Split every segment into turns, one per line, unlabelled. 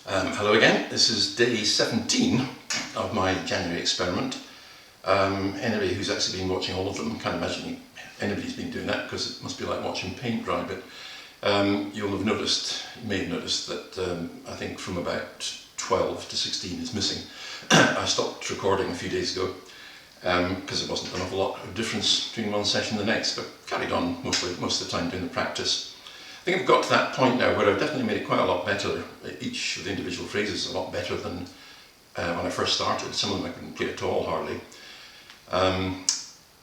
Hello again, this is day 17 of my January experiment. Anybody who's actually been watching all of them, can't imagine anybody's been doing that because it must be like watching paint dry, but you may have noticed that I think from about 12 to 16 is missing. I stopped recording a few days ago because there wasn't an awful lot of difference between one session and the next, but carried on most of the time doing the practice. I think I've got to that point now where I've definitely made it quite a lot better. Each of the individual phrases is a lot better than when I first started. Some of them I couldn't play at all, hardly.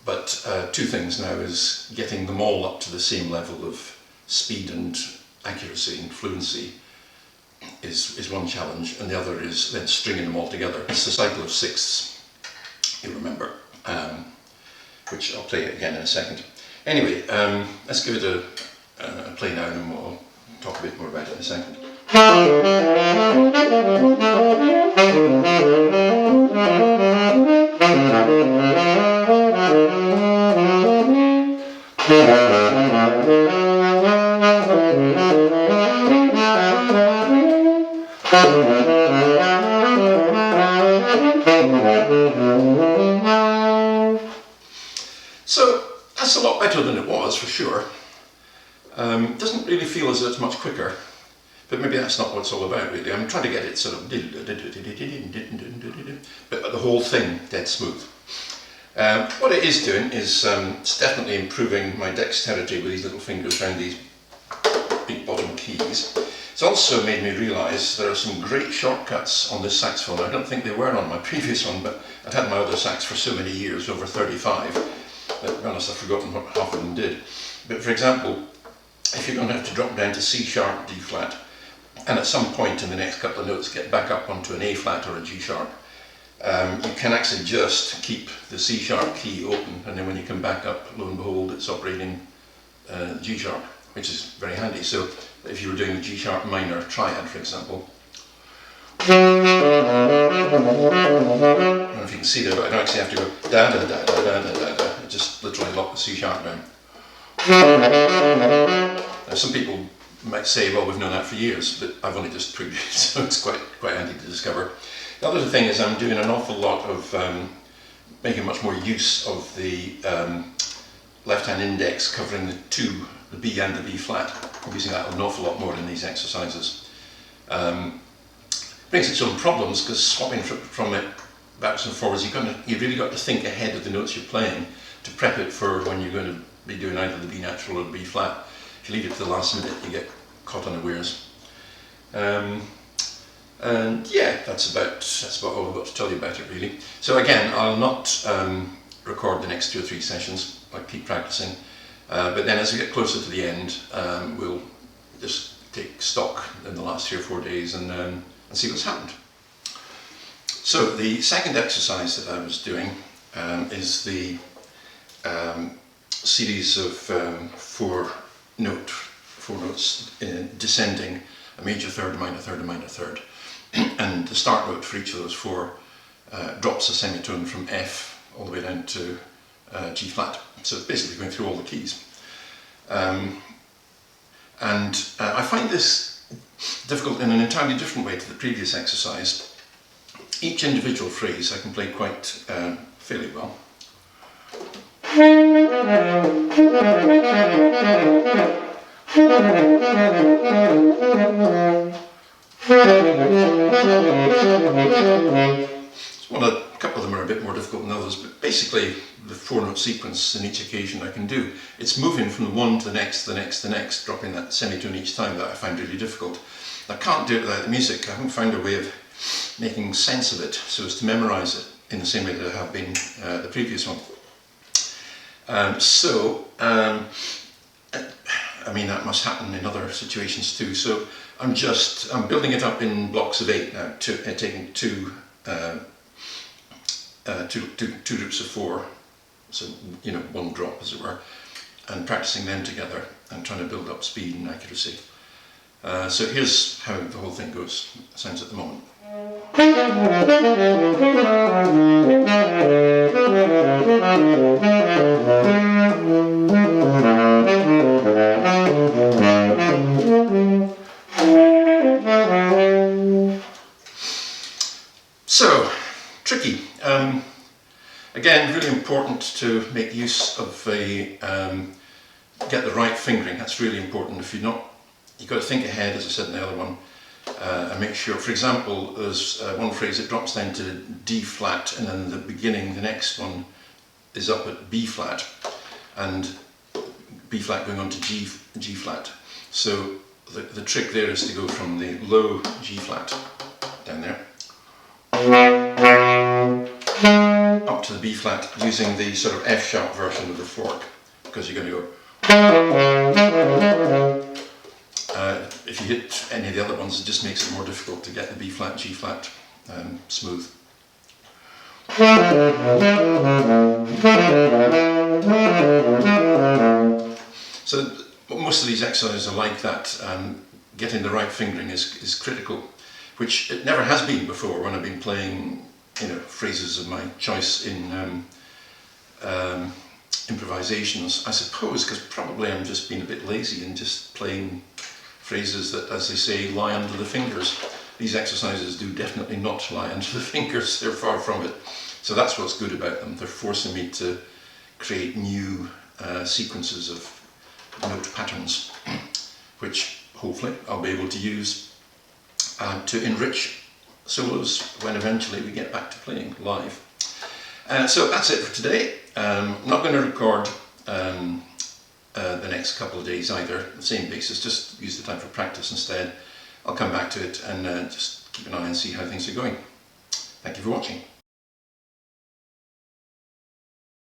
But two things now is getting them all up to the same level of speed and accuracy and fluency is one challenge, and the other is then stringing them all together. It's the cycle of sixths, you remember, which I'll play again in a second. Anyway, let's give it a play now and we'll talk a bit more about it in a second. So that's a lot better than it was, for sure. Doesn't really feel as though it's much quicker, but maybe that's not what it's all about really. I'm trying to get it sort of, but the whole thing dead smooth. What it is doing is it's definitely improving my dexterity with these little fingers around these big bottom keys. It's also made me realise there are some great shortcuts on this saxophone. I don't think they were on my previous one, but I'd had my other sax for so many years, over 35, that to be honest I've forgotten what half of them did. But for example, if you're going to have to drop down to C sharp, D flat, and at some point in the next couple of notes get back up onto an A flat or a G sharp, you can actually just keep the C sharp key open, and then when you come back up, lo and behold, it's operating G sharp, which is very handy. So if you were doing the G sharp minor triad, for example, I don't know if you can see there, but I don't actually have to go da da da da da da da da. I just literally lock the C sharp down. Now some people might say, well, we've known that for years, but I've only just proved it, so it's quite handy to discover. The other thing is I'm doing an awful lot of making much more use of the left-hand index covering the B and the B flat. I'm using that an awful lot more in these exercises. Brings its own problems because swapping from it backwards and forwards, you've really got to think ahead of the notes you're playing to prep it for when you're going to be doing either the B natural or the B flat. If you leave it to the last minute, you get caught unawares. And yeah, that's about all I've got to tell you about it really. So again, I'll not record the next 2 or 3 sessions. I'll keep practicing. But then as we get closer to the end, we'll just take stock in the last 3 or 4 days and see what's happened. So the second exercise that I was doing is the series of 4 notes descending a major third, a minor third, a minor third. And the start note for each of those 4 drops a semitone from F all the way down to G flat. So it's basically going through all the keys. I find this difficult in an entirely different way to the previous exercise. Each individual phrase I can play quite fairly well. A couple of them are a bit more difficult than others, but basically the 4-note sequence in each occasion I can do. It's moving from the one to the next, the next, the next, dropping that semitone each time that I find really difficult. I can't do it without the music. I haven't found a way of making sense of it so as to memorise it in the same way that I have been the previous one. I mean, that must happen in other situations too. So I'm building it up in blocks of 8 now, taking two groups of 4, so one drop as it were, and practicing them together and trying to build up speed and accuracy. So here's how the whole thing goes. Sounds at the moment. So, tricky. Again, really important to make use of get the right fingering. That's really important. If you're not, you've got to think ahead, as I said in the other one, and make sure. For example, there's one phrase that drops down to D flat, and then the beginning, the next one is up at B flat, and B flat going on to G flat. So the trick there is to go from the low G flat down there up to the B flat using the sort of F sharp version of the fork, because you're going to go. If you hit any of the other ones, it just makes it more difficult to get the B flat, G flat smooth. So most of these exercises are like that. Getting the right fingering is critical, which it never has been before when I've been playing, phrases of my choice in improvisations. I suppose because probably I'm just being a bit lazy and just playing phrases that, as they say, lie under the fingers. These exercises do definitely not lie under the fingers, they're far from it. So that's what's good about them. They're forcing me to create new sequences of note patterns, which hopefully I'll be able to use to enrich solos when eventually we get back to playing live. So that's it for today. I'm not going to record the next couple of days either, the same basis, just use the time for practice instead. I'll come back to it and just keep an eye and see how things are going. Thank you for watching.